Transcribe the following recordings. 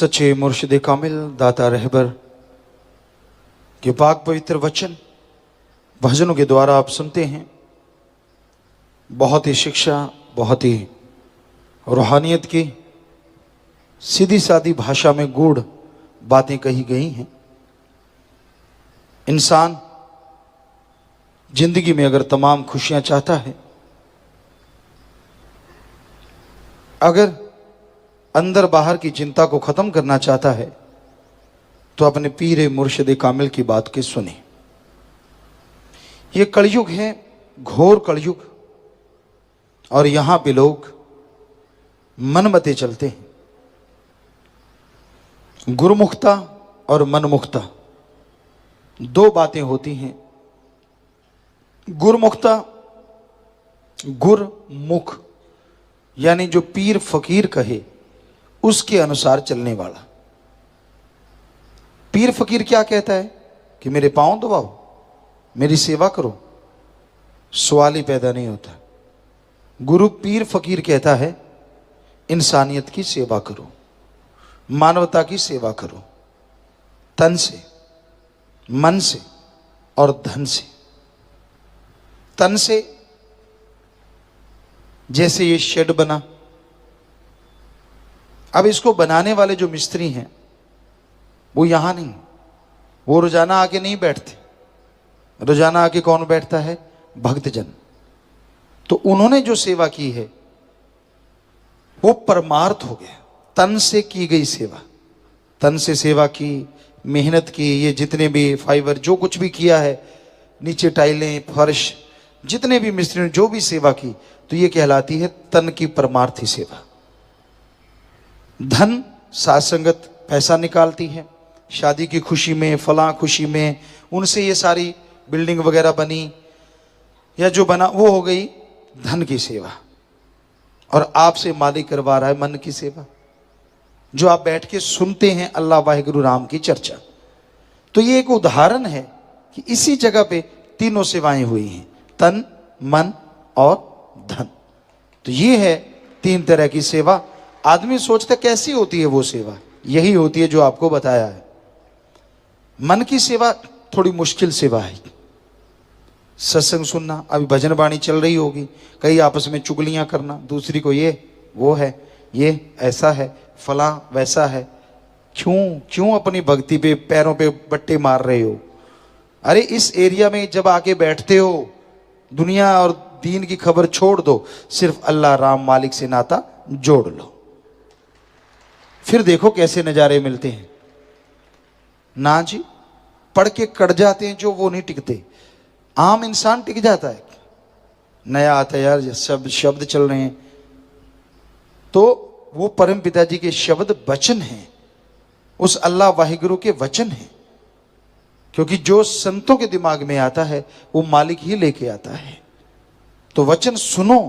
सच्चे मुर्शिद कामिल दाता रहबर के पाक पवित्र वचन भजनों के द्वारा आप सुनते हैं। बहुत ही शिक्षा, बहुत ही रूहानियत की सीधी सादी भाषा में गूढ़ बातें कही गई हैं। इंसान जिंदगी में अगर तमाम खुशियां चाहता है, अगर अंदर बाहर की चिंता को खत्म करना चाहता है, तो अपने पीर मुर्शिद कामिल की बात के सुने। ये कलयुग है, घोर कलयुग, और यहां पे लोग मनमते चलते हैं। गुरुमुखता और मनमुखता दो बातें होती हैं। गुरुमुखता, गुरमुख यानी जो पीर फकीर कहे उसके अनुसार चलने वाला। पीर फकीर क्या कहता है कि मेरे पांव दबाओ, मेरी सेवा करो, सवाल ही पैदा नहीं होता। गुरु पीर फकीर कहता है इंसानियत की सेवा करो, मानवता की सेवा करो, तन से, मन से और धन से। तन से जैसे ये शेड बना, अब इसको बनाने वाले जो मिस्त्री हैं वो यहां नहीं, वो रोजाना आके नहीं बैठते। रोजाना आके कौन बैठता है? भक्तजन। तो उन्होंने जो सेवा की है वो परमार्थ हो गया, तन से की गई सेवा। तन से सेवा की, मेहनत की, ये जितने भी फाइबर जो कुछ भी किया है, नीचे टाइलें, फर्श, जितने भी मिस्त्री ने जो भी सेवा की, तो ये कहलाती है तन की परमार्थी सेवा। धन, साथ संगत पैसा निकालती है, शादी की खुशी में, फलां खुशी में, उनसे ये सारी बिल्डिंग वगैरह बनी या जो बना वो हो गई धन की सेवा। और आपसे मालिक करवा रहा है मन की सेवा, जो आप बैठ के सुनते हैं अल्लाह वाहिगुरु राम की चर्चा। तो ये एक उदाहरण है कि इसी जगह पे तीनों सेवाएं हुई हैं, तन, मन और धन। तो ये है तीन तरह की सेवा। आदमी सोचता कैसी होती है वो सेवा? यही होती है जो आपको बताया है। मन की सेवा थोड़ी मुश्किल सेवा है। सत्संग सुनना, अभी भजन वाणी चल रही होगी, कई आपस में चुगलियां करना, दूसरी को ये वो है, ये ऐसा है, फला वैसा है। क्यों अपनी भक्ति पे पैरों पे बट्टे मार रहे हो? अरे इस एरिया में जब आके बैठते हो, दुनिया और दीन की खबर छोड़ दो, सिर्फ अल्लाह राम मालिक से नाता जोड़ लो, फिर देखो कैसे नजारे मिलते हैं। ना जी, पढ़ के कट जाते हैं जो, वो नहीं टिकते। आम इंसान टिक जाता है। नया आता है यार, सब शब्द चल रहे हैं, तो वो परम पिताजी के शब्द वचन हैं, उस अल्लाह वाहिगुरु के वचन हैं। क्योंकि जो संतों के दिमाग में आता है वो मालिक ही लेके आता है। तो वचन सुनो,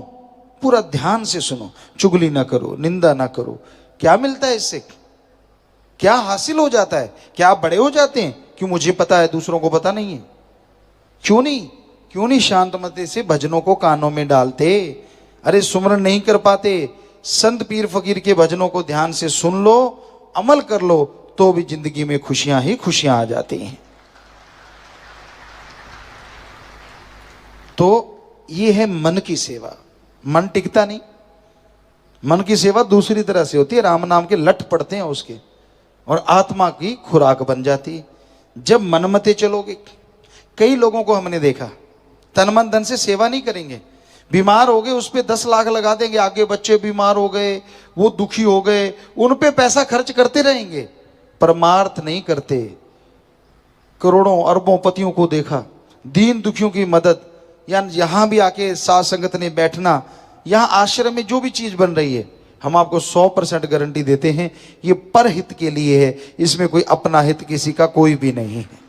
पूरा ध्यान से सुनो, चुगली ना करो, निंदा ना करो। क्या मिलता है इससे? क्या हासिल हो जाता है? क्या आप बड़े हो जाते हैं? क्यों मुझे पता है दूसरों को पता नहीं है? क्यों नहीं शांतमती से भजनों को कानों में डालते? अरे सुमरन नहीं कर पाते, संत पीर फकीर के भजनों को ध्यान से सुन लो, अमल कर लो, तो भी जिंदगी में खुशियां ही खुशियां आ जाती हैं। तो ये है मन की सेवा। मन टिकता नहीं। मन की सेवा दूसरी तरह से होती है, राम नाम के लठ पड़ते हैं उसके, और आत्मा की खुराक बन जाती है। जब मनमते चलोगे, कई लोगों को हमने देखा तन मन धन से सेवा नहीं करेंगे, बीमार हो गए उस पे 10 लाख लगा देंगे, आगे बच्चे बीमार हो गए, वो दुखी हो गए, उन पे पैसा खर्च करते रहेंगे, परमार्थ नहीं करते। करोड़ों अरबों पतियों को देखा, दीन दुखियों की मदद, या यहां भी आके साथ संगत ने बैठना, यहां आश्रम में जो भी चीज बन रही है, हम आपको 100% गारंटी देते हैं ये परहित के लिए है, इसमें कोई अपना हित किसी का कोई भी नहीं है।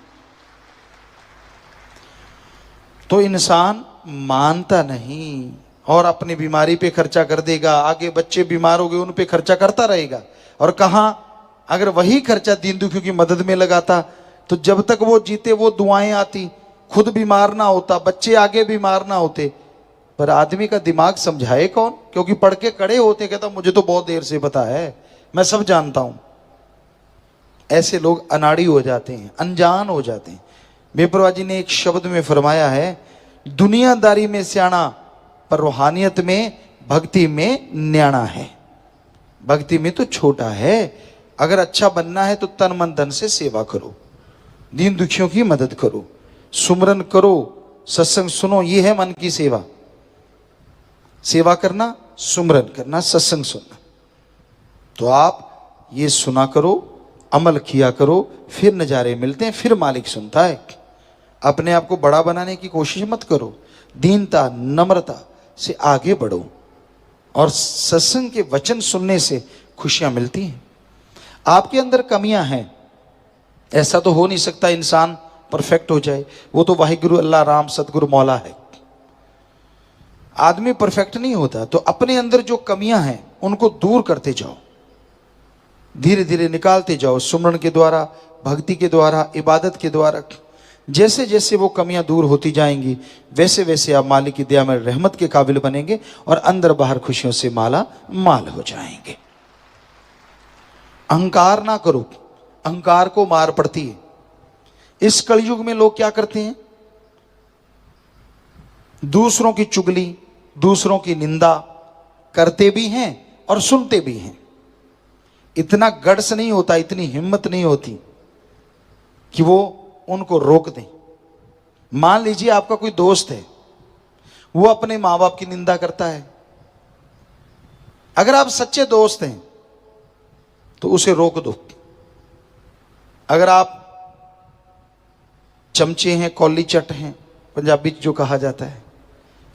तो इंसान मानता नहीं और अपनी बीमारी पे खर्चा कर देगा, आगे बच्चे बीमार हो गए उन पे खर्चा करता रहेगा। और कहां, अगर वही खर्चा दीन दुखियों की मदद में लगाता तो जब तक वो जीते वो दुआएं आती, खुद बीमार ना होता, बच्चे आगे बीमार ना होते। पर आदमी का दिमाग समझाए कौन? क्योंकि पढ़ के कड़े होते, कहता मुझे तो बहुत देर से पता है, मैं सब जानता हूं। ऐसे लोग अनाड़ी हो जाते हैं, अनजान हो जाते हैं। बेपरवाह जी ने एक शब्द में फरमाया है, दुनियादारी में सियाना पर रूहानियत में, भक्ति में न्याणा है। भक्ति में तो छोटा है। अगर अच्छा बनना है तो तन मन धन से सेवा करो, दीन दुखियों की मदद करो, सुमरन करो, सत्संग सुनो। ये है मन की सेवा। सेवा करना, सुमरन करना, सत्संग सुनना। तो आप ये सुना करो, अमल किया करो, फिर नजारे मिलते हैं, फिर मालिक सुनता है। अपने आप को बड़ा बनाने की कोशिश मत करो। दीनता, नम्रता से आगे बढ़ो और सत्संग के वचन सुनने से खुशियां मिलती हैं। आपके अंदर कमियां हैं, ऐसा तो हो नहीं सकता इंसान परफेक्ट हो जाए। वो तो वाहिगुरु, अल्लाह, राम, सतगुरु, मौला है। आदमी परफेक्ट नहीं होता। तो अपने अंदर जो कमियां हैं उनको दूर करते जाओ, धीरे धीरे निकालते जाओ, सुमरन के द्वारा, भक्ति के द्वारा, इबादत के द्वारा। जैसे जैसे वो कमियां दूर होती जाएंगी वैसे वैसे आप मालिक की दया में रहमत के काबिल बनेंगे और अंदर बाहर खुशियों से माला माल हो जाएंगे। अहंकार ना करो, अहंकार को मार पड़ती है। इस कलयुग में लोग क्या करते हैं? दूसरों की चुगली, दूसरों की निंदा करते भी हैं और सुनते भी हैं। इतना गट्स नहीं होता, इतनी हिम्मत नहीं होती कि वो उनको रोक दें। मान लीजिए आपका कोई दोस्त है, वो अपने मां बाप की निंदा करता है। अगर आप सच्चे दोस्त हैं तो उसे रोक दो। अगर आप चमचे हैं, कौली चट हैं, पंजाबी जो कहा जाता है,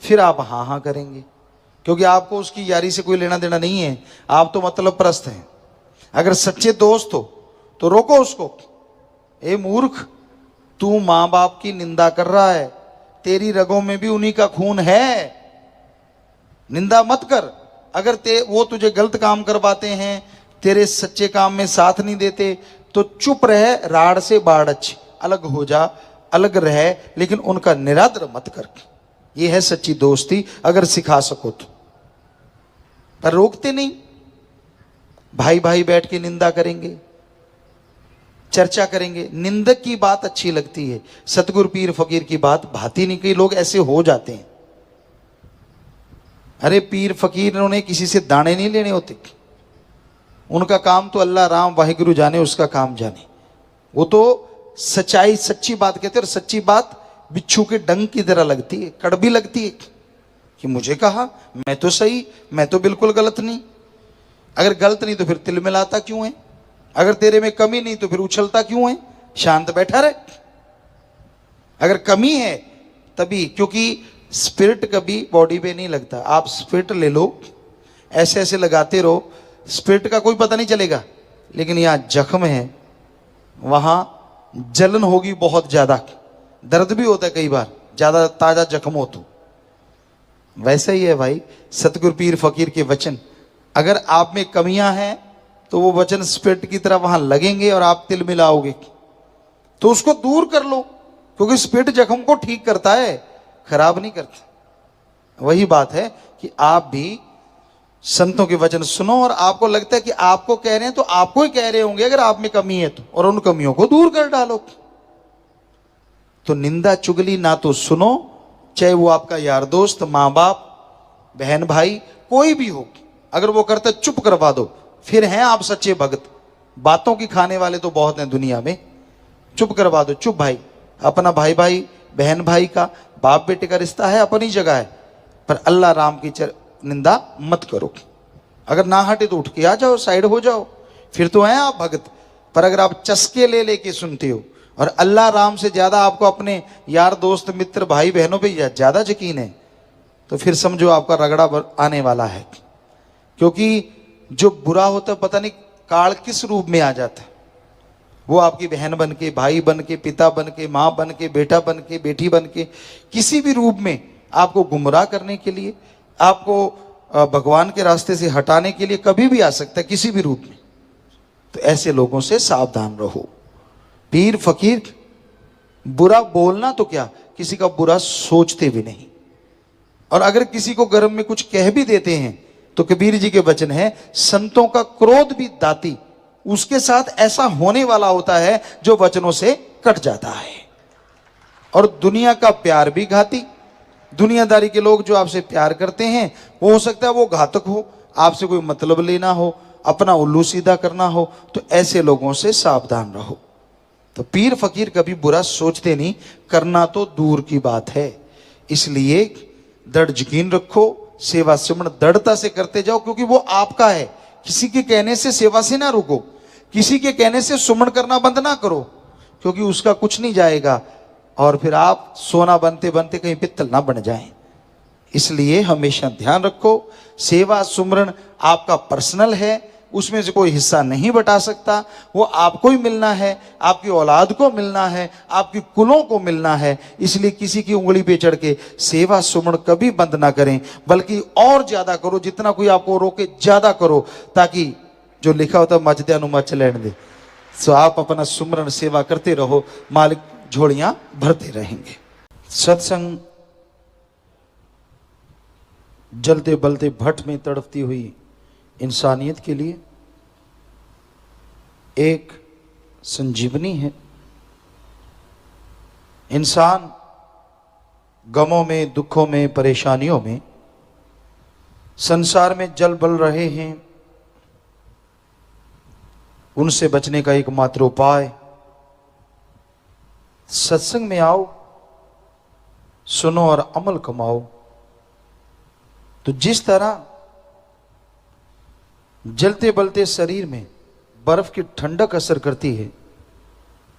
फिर आप हाँ हाँ करेंगे, क्योंकि आपको उसकी यारी से कोई लेना देना नहीं है। आप तो मतलब परस्त हैं। अगर सच्चे दोस्त हो तो रोको उसको। ए मूर्ख, तू मां बाप की निंदा कर रहा है, तेरी रगों में भी उन्हीं का खून है, निंदा मत कर। अगर वो तुझे गलत काम करवाते हैं, तेरे सच्चे काम में साथ नहीं देते, तो चुप रहे, राड़ से बाड़च, अलग हो जा, अलग रहे, लेकिन उनका निरादर मत कर। ये है सच्ची दोस्ती, अगर सिखा सको तो। पर रोकते नहीं। भाई भाई बैठ के निंदा करेंगे, चर्चा करेंगे। निंदक की बात अच्छी लगती है, सतगुरु पीर फकीर की बात भाती नहीं। कई लोग ऐसे हो जाते हैं। अरे पीर फकीर उन्होंने किसी से दाने नहीं लेने होते। उनका काम तो अल्लाह, राम, वाहिगुरु जाने, उसका काम जाने। वो तो सच्चाई, सच्ची बात कहते हैं। और सच्ची बात बिच्छू के डंक की तरह लगती है, कड़वी लगती है कि मुझे कहा, मैं तो सही, मैं तो बिल्कुल गलत नहीं। अगर गलत नहीं तो फिर तिल मिलाता क्यों है? अगर तेरे में कमी नहीं तो फिर उछलता क्यों है? शांत बैठा रहे। अगर कमी है तभी, क्योंकि स्पिरिट कभी बॉडी पे नहीं लगता। आप स्पिरिट ले लो, ऐसे ऐसे लगाते रहो, स्पिरिट का कोई पता नहीं चलेगा। लेकिन यहाँ जख्म है, वहां जलन होगी बहुत ज्यादा, दर्द भी होता है कई बार, ज्यादा ताजा जख्म हो तो। वैसे ही है भाई सतगुरु पीर फकीर के वचन। अगर आप में कमियां हैं तो वो वचन स्पिरिट की तरह वहां लगेंगे और आप तिल मिलाओगे, तो उसको दूर कर लो, क्योंकि स्पिरिट जख्म को ठीक करता है, खराब नहीं करता। वही बात है कि आप भी संतों के वचन सुनो, और आपको लगता है कि आपको कह रहे हैं तो आपको ही कह रहे होंगे अगर आप में कमी है तो, और उन कमियों को दूर कर डालो। तो निंदा चुगली ना तो सुनो, चाहे वो आपका यार दोस्त, माँ बाप, बहन भाई, कोई भी हो। अगर वो करता चुप करवा दो, फिर हैं आप सच्चे भगत। बातों की खाने वाले तो बहुत हैं दुनिया में। चुप करवा दो, चुप भाई। अपना भाई भाई, बहन भाई का, बाप बेटे का रिश्ता है, अपनी जगह है, पर अल्लाह राम की निंदा मत करो। अगर ना हटे तो उठ के आ जाओ, साइड हो जाओ, फिर तो हैं आप भगत। पर अगर आप चस्के ले लेके सुनते हो और अल्लाह राम से ज्यादा आपको अपने यार दोस्त मित्र भाई बहनों पे ज्यादा यकीन है, तो फिर समझो आपका रगड़ा आने वाला है। क्योंकि जो बुरा होता है पता नहीं काल किस रूप में आ जाता है। वो आपकी बहन बन के, भाई बन के, पिता बन के, माँ बन के, बेटा बन के, बेटी बन के, किसी भी रूप में आपको गुमराह करने के लिए, आपको भगवान के रास्ते से हटाने के लिए कभी भी आ सकता है, किसी भी रूप में। तो ऐसे लोगों से सावधान रहो। पीर फकीर बुरा बोलना तो क्या, किसी का बुरा सोचते भी नहीं। और अगर किसी को गर्म में कुछ कह भी देते हैं तो कबीर जी के वचन है, संतों का क्रोध भी दाती उसके साथ ऐसा होने वाला होता है जो वचनों से कट जाता है। और दुनिया का प्यार भी घाती। दुनियादारी के लोग जो आपसे प्यार करते हैं वो हो सकता है वो घातक हो, आपसे कोई मतलब लेना हो, अपना उल्लू सीधा करना हो, तो ऐसे लोगों से सावधान रहो। तो पीर फकीर कभी बुरा सोचते नहीं, करना तो दूर की बात है। इसलिए दृढ़ यकीन रखो, सेवा सिमरण दृढ़ता से करते जाओ, क्योंकि वो आपका है। किसी के कहने से सेवा से ना रुको, किसी के कहने से सुमन करना बंद ना करो, क्योंकि उसका कुछ नहीं जाएगा और फिर आप सोना बनते बनते कहीं पित्तल ना बन जाएं। इसलिए हमेशा ध्यान रखो, सेवा सुमरण आपका पर्सनल है, उसमें से कोई हिस्सा नहीं बटा सकता। वो आपको ही मिलना है, आपकी औलाद को मिलना है, आपकी कुलों को मिलना है। इसलिए किसी की उंगली पे चढ़ के सेवा सुमरण कभी बंद ना करें, बल्कि और ज्यादा करो। जितना कोई आपको रोके ज्यादा करो, ताकि जो लिखा होता है मचदे अनुमच लेने दे। सो आप अपना सुमरण सेवा करते रहो, मालिक झोलियां भरते रहेंगे। सत्संग जलते बलते भट्ट में तड़पती हुई इंसानियत के लिए एक संजीवनी है। इंसान गमों में, दुखों में, परेशानियों में, संसार में जल बल रहे हैं। उनसे बचने का एकमात्र उपाय सत्संग में आओ, सुनो और अमल कमाओ। तो जिस तरह जलते बलते शरीर में बर्फ की ठंडक असर करती है,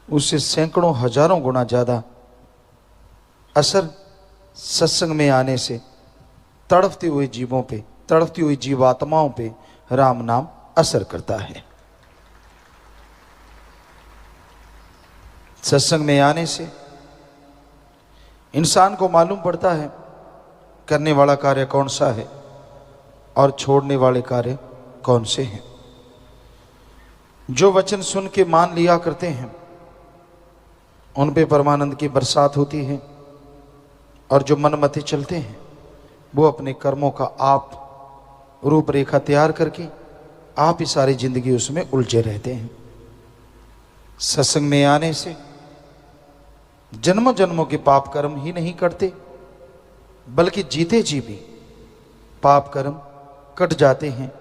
उससे सैकड़ों हजारों गुना ज्यादा असर सत्संग में आने से तड़पते हुए जीवों पे, तड़पती हुई जीवात्माओं पे राम नाम असर करता है। सत्संग में आने से इंसान को मालूम पड़ता है करने वाला कार्य कौन सा है और छोड़ने वाले कार्य कौन से हैं। जो वचन सुन के मान लिया करते हैं उन पे परमानंद की बरसात होती है, और जो मनमते चलते हैं वो अपने कर्मों का आप रूपरेखा तैयार करके आप ही सारी जिंदगी उसमें उलझे रहते हैं। सत्संग में आने से जन्मों जन्मों के पाप कर्म ही नहीं कटते, बल्कि जीते जी भी पाप कर्म कट जाते हैं।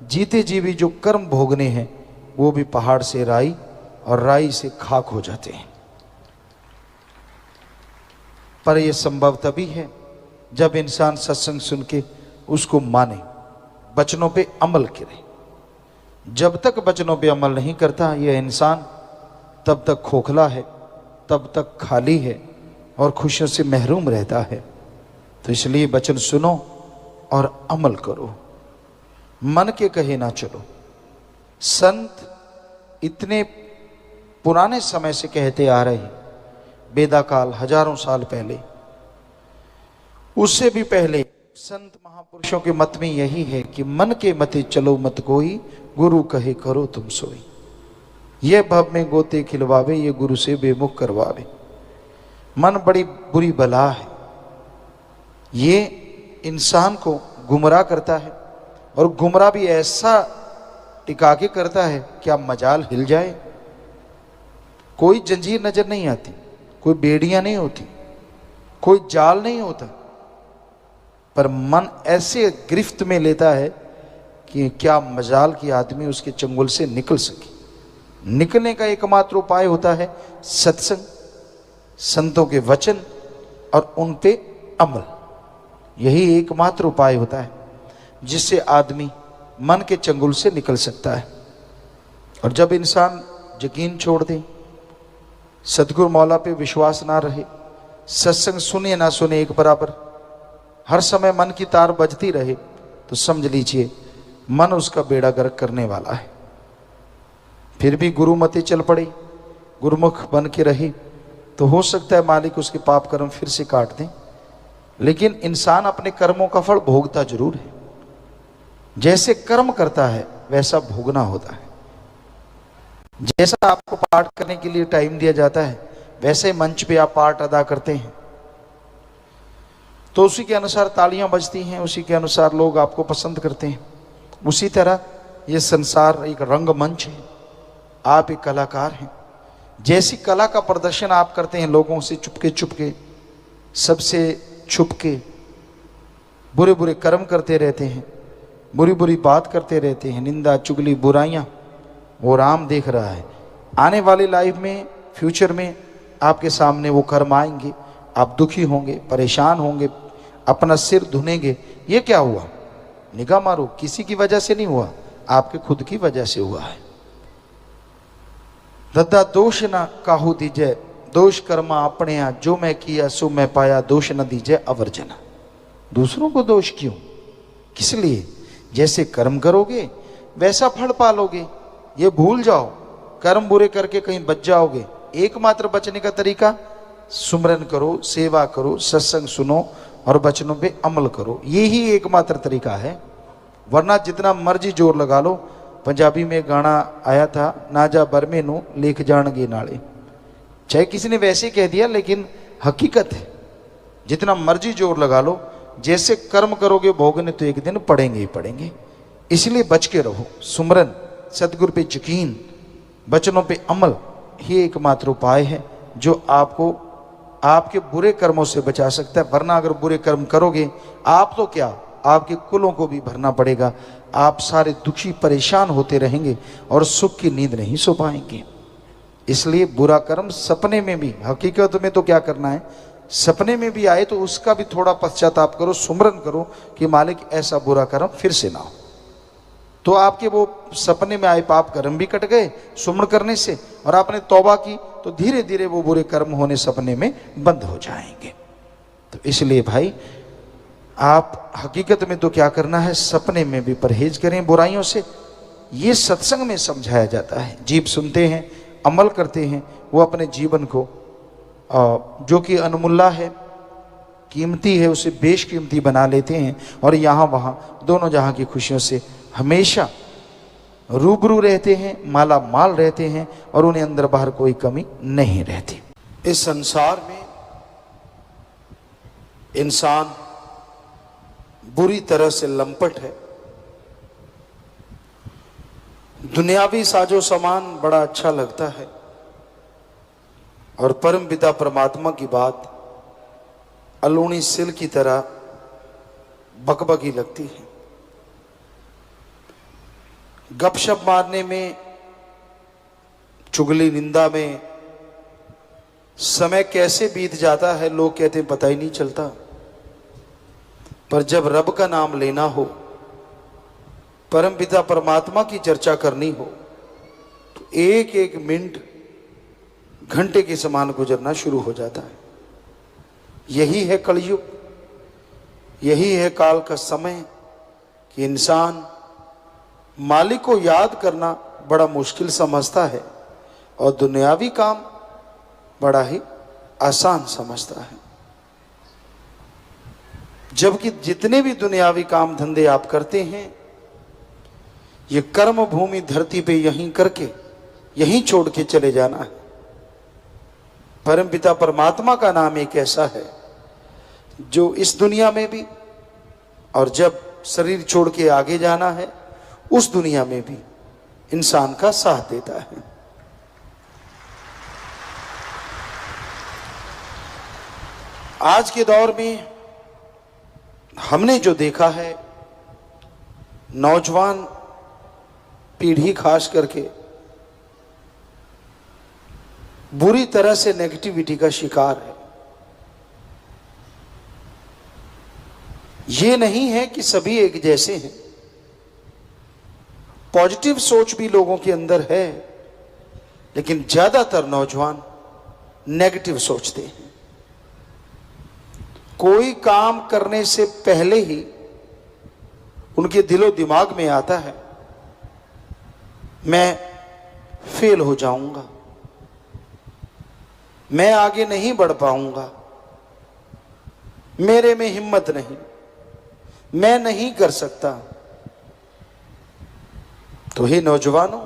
जीते जी भी जो कर्म भोगने हैं वो भी पहाड़ से राई और राई से खाक हो जाते हैं। पर यह संभव तभी है जब इंसान सत्संग सुन के उसको माने, वचनों पे अमल करे। जब तक वचनों पे अमल नहीं करता यह इंसान, तब तक खोखला है, तब तक खाली है और खुशियों से महरूम रहता है। तो इसलिए वचन सुनो और अमल करो, मन के कहे ना चलो। संत इतने पुराने समय से कहते आ रहे हैं, वेदा काल हजारों साल पहले, उससे भी पहले संत महापुरुषों के मत में यही है कि मन के मते चलो मत कोई, गुरु कहे करो तुम सोई। ये भव में गोते खिलवावे, ये गुरु से बेमुख करवावे। मन बड़ी बुरी बला है, ये इंसान को गुमराह करता है, और गुमराह भी ऐसा टिका के करता है क्या मजाल हिल जाए। कोई जंजीर नजर नहीं आती, कोई बेड़ियां नहीं होती, कोई जाल नहीं होता, पर मन ऐसे गिरफ्त में लेता है कि क्या मजाल की आदमी उसके चंगुल से निकल सके। निकलने का एकमात्र उपाय होता है सत्संग, संतों के वचन और उन पे अमल। यही एकमात्र उपाय होता है जिससे आदमी मन के चंगुल से निकल सकता है। और जब इंसान यकीन छोड़ दे, सतगुरु मौला पे विश्वास ना रहे, सत्संग सुने ना सुने एक बराबर, हर समय मन की तार बजती रहे, तो समझ लीजिए मन उसका बेड़ा गर्क करने वाला है। फिर भी गुरुमति चल पड़ी, गुरुमुख बन के रही, तो हो सकता है मालिक उसके पाप कर्म फिर से काट दें। लेकिन इंसान अपने कर्मों का फल भोगता जरूर है। जैसे कर्म करता है वैसा भोगना होता है। जैसा आपको पाठ करने के लिए टाइम दिया जाता है वैसे मंच पे आप पाठ अदा करते हैं, तो उसी के अनुसार तालियां बजती हैं, उसी के अनुसार लोग आपको पसंद करते हैं। उसी तरह ये संसार एक रंगमंच है, आप एक कलाकार हैं। जैसी कला का प्रदर्शन आप करते हैं, लोगों से चुपके चुपके, सबसे छुपके बुरे बुरे कर्म करते रहते हैं, बुरी बुरी बात करते रहते हैं, निंदा चुगली बुराइयां, वो राम देख रहा है। आने वाली लाइफ में, फ्यूचर में आपके सामने वो कर्म आएंगे, आप दुखी होंगे, परेशान होंगे, अपना सिर धुनेंगे। ये क्या हुआ? निगाह मारो, किसी की वजह से नहीं हुआ, आपके खुद की वजह से हुआ है। दद्दा दोष न काहू दीजय, दोष कर्मा अपने यहाँ, जो मैं किया सो मैं पाया, दोष न दीजय अवर्जना। दूसरों को दोष क्यों, किस लिए? जैसे कर्म करोगे वैसा फल पालोगे। ये भूल जाओ, कर्म बुरे करके कहीं बच जाओगे। एकमात्र बचने का तरीका, सुमरन करो, सेवा करो, सत्संग सुनो और वचनों पे अमल करो। ये ही एकमात्र तरीका है। वरना जितना मर्जी जोर लगा लो, पंजाबी में गाना आया था, ना जा बरमे नु लेख जाणगे नाले। चाहे किसी ने वैसे कह दिया, लेकिन हकीकत है। जितना मर्जी जोर लगा लो, जैसे कर्म करोगे भोगने तो एक दिन पड़ेंगे ही पड़ेंगे। इसलिए बच के रहो। सुमरन, सदगुरु पे यकीन, वचनों पे अमल ही एकमात्र उपाय है जो आपको आपके बुरे कर्मों से बचा सकता है। वरना अगर बुरे कर्म करोगे, आप तो क्या, आपके कुलों को भी भरना पड़ेगा। आप सारे दुखी परेशान होते रहेंगे और सुख की नींद नहीं सो पाएंगे। इसलिए बुरा कर्म सपने में भी, हकीकत में तो क्या करना है, सपने में भी आए तो उसका भी थोड़ा पश्चाताप करो, सुमरन करो कि मालिक ऐसा बुरा कर्म फिर से ना हो। तो आपके वो सपने में आए पाप कर्म भी कट गए सुमरण करने से, और आपने तौबा की तो धीरे धीरे वो बुरे कर्म होने सपने में बंद हो जाएंगे। तो इसलिए भाई, आप हकीकत में तो क्या करना है, सपने में भी परहेज करें बुराइयों से। ये सत्संग में समझाया जाता है। जीव सुनते हैं, अमल करते हैं, वो अपने जीवन को जो कि अनमूल्य है, कीमती है, उसे बेशकीमती बना लेते हैं और यहाँ वहाँ दोनों जहाँ की खुशियों से हमेशा रूबरू रहते हैं, माला माल रहते हैं और उन्हें अंदर बाहर कोई कमी नहीं रहती। इस संसार में इंसान बुरी तरह से लंपट है। दुनियावी साजो सामान बड़ा अच्छा लगता है और परम पिता परमात्मा की बात अलूणी सिल की तरह बकबकी लगती है। गपशप मारने में, चुगली निंदा में समय कैसे बीत जाता है लोग कहते हैं पता ही नहीं चलता। पर जब रब का नाम लेना हो, परम पिता परमात्मा की चर्चा करनी हो, तो एक एक मिनट घंटे के समान गुजरना शुरू हो जाता है। यही है कलयुग, यही है काल का समय कि इंसान मालिक को याद करना बड़ा मुश्किल समझता है और दुनियावी काम बड़ा ही आसान समझता है। जबकि जितने भी दुनियावी काम धंधे आप करते हैं, ये कर्म भूमि धरती पे यहीं करके यहीं छोड़ के चले जाना है। परमपिता परमात्मा का नाम एक ऐसा है जो इस दुनिया में भी, और जब शरीर छोड़ के आगे जाना है उस दुनिया में भी इंसान का साथ देता है। आज के दौर में हमने जो देखा है, नौजवान पीढ़ी खास करके बुरी तरह से नेगेटिविटी का शिकार है। ये नहीं है कि सभी एक जैसे हैं, पॉजिटिव सोच भी लोगों के अंदर है, लेकिन ज्यादातर नौजवान नेगेटिव सोचते हैं। कोई काम करने से पहले ही उनके दिलो दिमाग में आता है मैं फेल हो जाऊंगा, मैं आगे नहीं बढ़ पाऊंगा, मेरे में हिम्मत नहीं, मैं नहीं कर सकता। तो हे नौजवानों,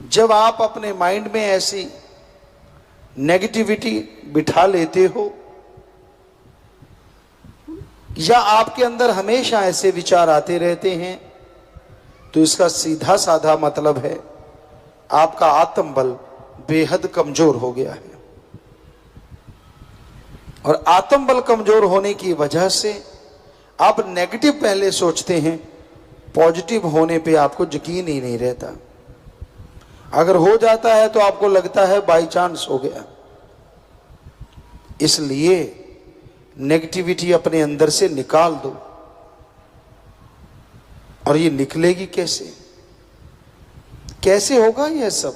जब आप अपने माइंड में ऐसी नेगेटिविटी बिठा लेते हो या आपके अंदर हमेशा ऐसे विचार आते रहते हैं तो इसका सीधा साधा मतलब है आपका आत्मबल बेहद कमजोर हो गया है। और आत्मबल कमजोर होने की वजह से आप नेगेटिव पहले सोचते हैं, पॉजिटिव होने पे आपको यकीन ही नहीं रहता। अगर हो जाता है तो आपको लगता है बाय चांस हो गया। इसलिए नेगेटिविटी अपने अंदर से निकाल दो। और ये निकलेगी कैसे? कैसे होगा यह सब?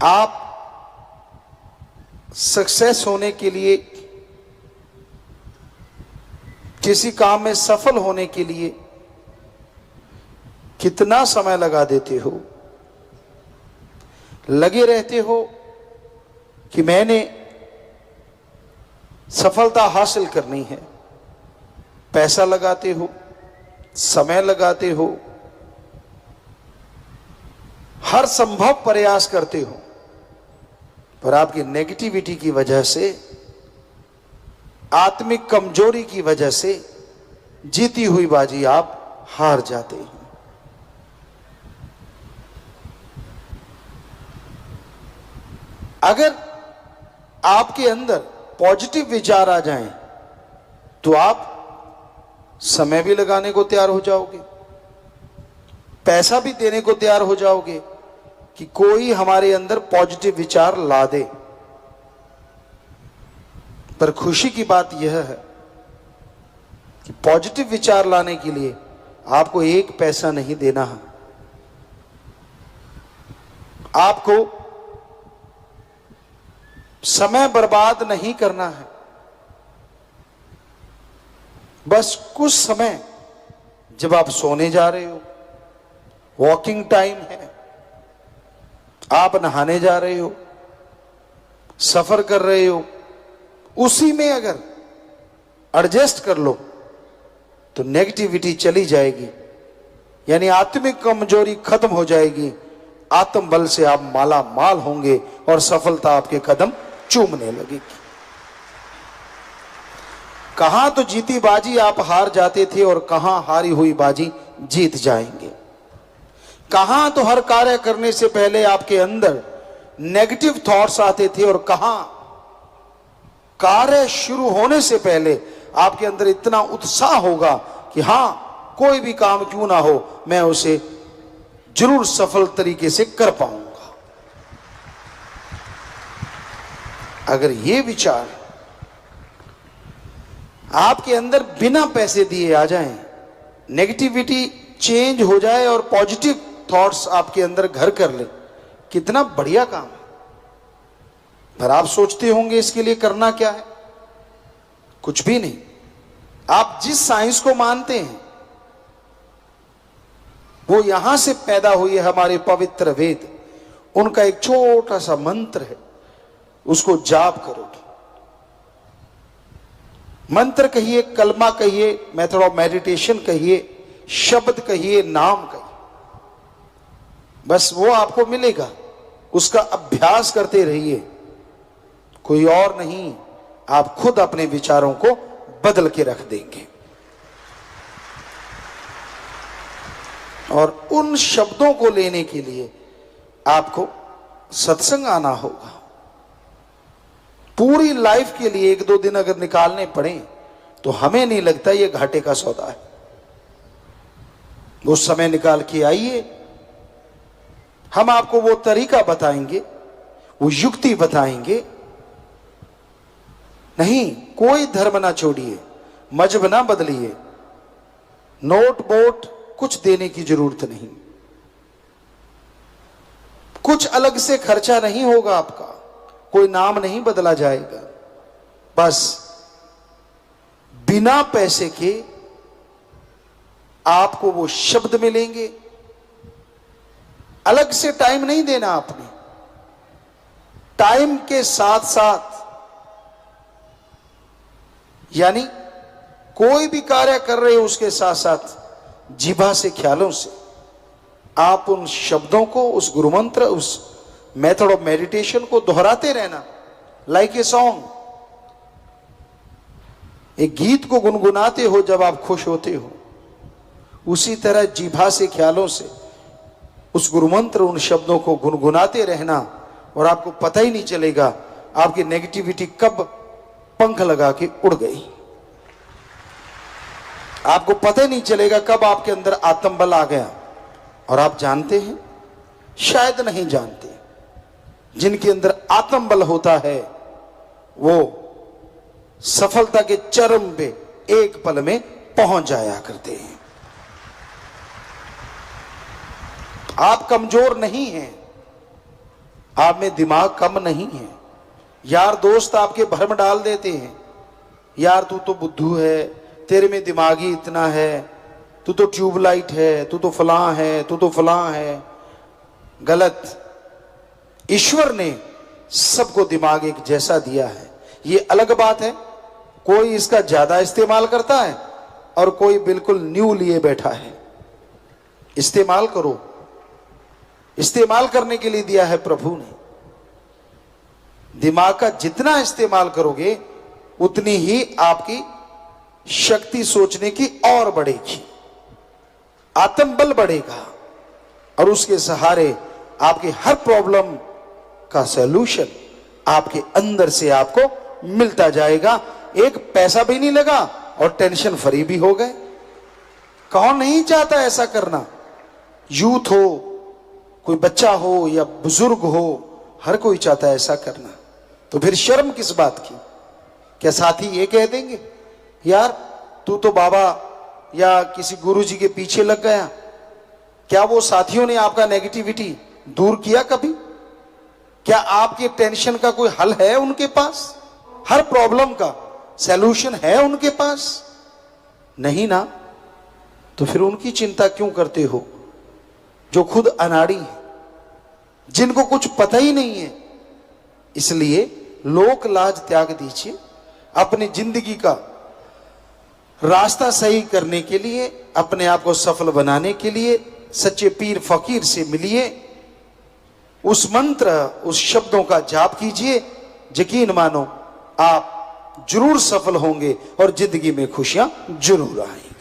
आप सक्सेस होने के लिए, किसी काम में सफल होने के लिए कितना समय लगा देते हो? लगे रहते हो कि मैंने सफलता हासिल करनी है। पैसा लगाते हो, समय लगाते हो, हर संभव प्रयास करते हो, पर आपकी नेगेटिविटी की वजह से, आत्मिक कमजोरी की वजह से जीती हुई बाजी आप हार जाते हैं। अगर आपके अंदर पॉजिटिव विचार आ जाएं, तो आप समय भी लगाने को तैयार हो जाओगे, पैसा भी देने को तैयार हो जाओगे कि कोई हमारे अंदर पॉजिटिव विचार ला दे। पर खुशी की बात यह है कि पॉजिटिव विचार लाने के लिए आपको एक पैसा नहीं देना है। आपको समय बर्बाद नहीं करना है। बस कुछ समय जब आप सोने जा रहे हो, वॉकिंग टाइम है, आप नहाने जा रहे हो, सफर कर रहे हो, उसी में अगर एडजस्ट कर लो तो नेगेटिविटी चली जाएगी, यानी आत्मिक कमजोरी खत्म हो जाएगी। आत्मबल से आप माला माल होंगे और सफलता आपके कदम चूमने लगेगी। कहां तो जीती बाजी आप हार जाते थे और कहां हारी हुई बाजी जीत जाएंगे। कहां तो हर कार्य करने से पहले आपके अंदर नेगेटिव थॉट्स आते थे और कहां कार्य शुरू होने से पहले आपके अंदर इतना उत्साह होगा कि हां, कोई भी काम क्यों ना हो, मैं उसे जरूर सफल तरीके से कर पाऊंगा। अगर ये विचार आपके अंदर बिना पैसे दिए आ जाएं, नेगेटिविटी चेंज हो जाए और पॉजिटिव थॉट्स आपके अंदर घर कर ले, कितना बढ़िया काम है। पर आप सोचते होंगे इसके लिए करना क्या है? कुछ भी नहीं। आप जिस साइंस को मानते हैं वो यहां से पैदा हुई है, हमारे पवित्र वेद। उनका एक छोटा सा मंत्र है, उसको जाप करोगे। मंत्र कहिए, कलमा कहिए, मेथड ऑफ मेडिटेशन कहिए, शब्द कहिए, नाम कहिए, बस वो आपको मिलेगा। उसका अभ्यास करते रहिए, कोई और नहीं, आप खुद अपने विचारों को बदल के रख देंगे। और उन शब्दों को लेने के लिए आपको सत्संग आना होगा। पूरी लाइफ के लिए 1-2 दिन अगर निकालने पड़े तो हमें नहीं लगता ये घाटे का सौदा है। वो समय निकाल के आइए, हम आपको वो तरीका बताएंगे, वो युक्ति बताएंगे। नहीं, कोई धर्म ना छोड़िए, मजहब ना बदलिए, नोट बोट कुछ देने की जरूरत नहीं, कुछ अलग से खर्चा नहीं होगा आपका, कोई नाम नहीं बदला जाएगा। बस बिना पैसे के आपको वो शब्द मिलेंगे। अलग से टाइम नहीं देना आपने, टाइम के साथ साथ, यानी कोई भी कार्य कर रहे हो उसके साथ साथ जीभा से, ख्यालों से आप उन शब्दों को, उस गुरु मंत्र, उस मेथड ऑफ मेडिटेशन को दोहराते रहना, लाइक ए सॉन्ग। एक गीत को गुनगुनाते हो जब आप खुश होते हो, उसी तरह जीभा से, ख्यालों से उस गुरुमंत्र, उन शब्दों को गुनगुनाते रहना, और आपको पता ही नहीं चलेगा आपकी नेगेटिविटी कब पंख लगा के उड़ गई। आपको पता ही नहीं चलेगा कब आपके अंदर आत्मबल आ गया। और आप जानते हैं, शायद नहीं जानते, जिनके अंदर आत्मबल होता है वो सफलता के चरम पे एक पल में पहुंच जाया करते हैं। आप कमजोर नहीं हैं, आप में दिमाग कम नहीं है। यार दोस्त आपके भ्रम डाल देते हैं, यार तू तो बुद्धू है, तेरे में दिमाग ही इतना है, तू तो ट्यूबलाइट है, तू तो फलां है, तू तो फलां है। गलत। ईश्वर ने सबको दिमाग एक जैसा दिया है। ये अलग बात है, कोई इसका ज्यादा इस्तेमाल करता है और कोई बिल्कुल न्यू लिए बैठा है। इस्तेमाल करो, इस्तेमाल करने के लिए दिया है प्रभु ने। दिमाग का जितना इस्तेमाल करोगे उतनी ही आपकी शक्ति सोचने की और बढ़ेगी, आत्मबल बढ़ेगा, और उसके सहारे आपके हर प्रॉब्लम का सॉल्यूशन आपके अंदर से आपको मिलता जाएगा। एक पैसा भी नहीं लगा और टेंशन फ्री भी हो गए। कौन नहीं चाहता ऐसा करना? यूथ हो, कोई बच्चा हो या बुजुर्ग हो, हर कोई चाहता है ऐसा करना। तो फिर शर्म किस बात की? क्या साथी ये कह देंगे, यार तू तो बाबा या किसी गुरुजी के पीछे लग गया? क्या वो साथियों ने आपका नेगेटिविटी दूर किया कभी? क्या आपके टेंशन का कोई हल है उनके पास? हर प्रॉब्लम का सॉल्यूशन है उनके पास? नहीं ना। तो फिर उनकी चिंता क्यों करते हो जो खुद अनाड़ी है, जिनको कुछ पता ही नहीं है? इसलिए लोक लाज त्याग दीजिए। अपनी जिंदगी का रास्ता सही करने के लिए, अपने आप को सफल बनाने के लिए सच्चे पीर फकीर से मिलिए, उस मंत्र, उस शब्दों का जाप कीजिए। यकीन मानो आप जरूर सफल होंगे और जिंदगी में खुशियां जरूर आएंगी।